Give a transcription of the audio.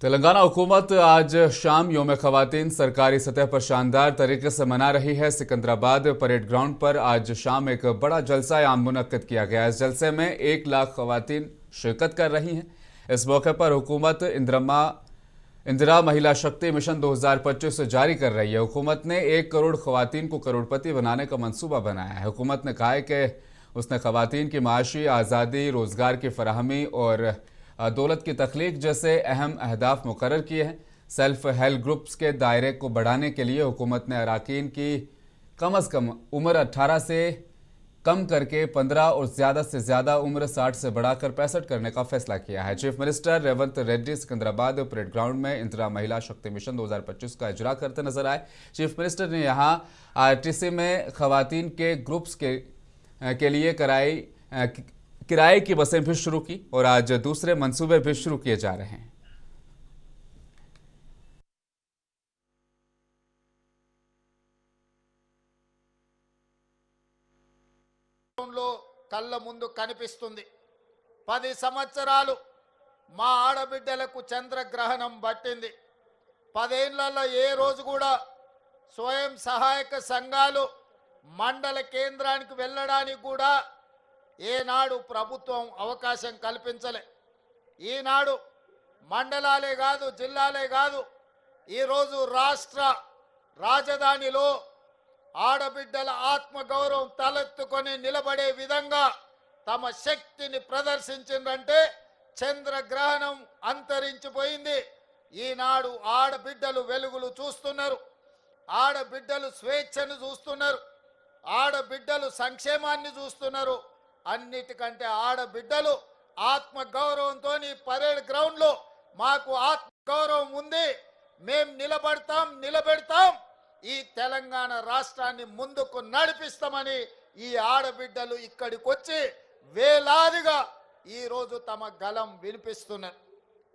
तेलंगाना हुकूमत आज शाम योम खवातीन सरकारी सतह पर शानदार तरीके से मना रही है। सिकंदराबाद परेड ग्राउंड पर आज शाम एक बड़ा जलसा आम मुनक्कद किया गया। इस जलसे में 1 लाख खवातीन शिरकत कर रही हैं। इस मौके पर हुकूमत इंदिरा महिला शक्ति मिशन 2025 जारी कर रही है। हुकूमत ने 1 करोड़ खवातीन को करोड़पति बनाने का मंसूबा बनाया है। हुकूमत ने कहा है कि उसने खवातीन की माशी आज़ादी, रोज़गार की फराहमी और दौलत की तख्लीक जैसे अहम अहदाफ मुकर्रर किए हैं। सेल्फ हेल्प ग्रुप्स के दायरे को बढ़ाने के लिए हुकूमत ने अराकीन की कम अज़ कम उम्र 18 से कम करके 15 और ज़्यादा से ज़्यादा उम्र 60 से बढ़ाकर 65 करने का फैसला किया है। Chief minister Revanth Reddy Secunderabad parade ground में इंदिरा महिला शक्ति मिशन 2025 का इजरा करते नजर आए। चीफ मिनिस्टर ने यहाँ आरटीसी में खवातीन के ग्रुप्स के लिए किराए की बसें भी शुरू की और आज दूसरे मंसूबे भी शुरू किए जा रहे हैं। కళ్ళ ముందు కనిపిస్తుంది 10 సంవత్సరాలు మా ఆడబిడ్డలకు చంద్రగ్రహణం పట్టింది 10 ఏళ్లలో ఏ రోజు కూడా స్వయం సహాయక సంఘాలు మండల కేంద్రానికి వెళ్ళడానికి కూడా ఏనాడు ప్రభుత్వం అవకాశం కల్పించలే ఈనాడు మండలాలే కాదు జిల్లాలే కాదు ఈరోజు రాష్ట్ర రాజధానిలో ఆడబిడ్డల ఆత్మగౌరవం తలెత్తుకొని నిలబడే విధంగా తమ శక్తిని ప్రదర్శించిందంటే చంద్రగ్రహణం అంతరించిపోయింది ఈనాడు ఆడబిడ్డలు వెలుగులు చూస్తున్నారు ఆడబిడ్డలు స్వేచ్ఛను చూస్తున్నారు ఆడబిడ్డలు సంక్షేమాన్ని చూస్తున్నారు అన్నిటికంటే ఆడబిడ్డలు ఆత్మగౌరవంతో పరేడ్ గ్రౌండ్ లో మాకు ఆత్మగౌరవం ఉంది మేం నిలబెడతాం ఈ తెలంగాణ రాష్ట్రాన్ని ముందుకు నడిపిస్తామని ఈ ఆడబిడ్డలు ఇక్కడికి వచ్చి వేలాదిగా ఈ రోజు తమ గలం వినిపిస్తున్నారు।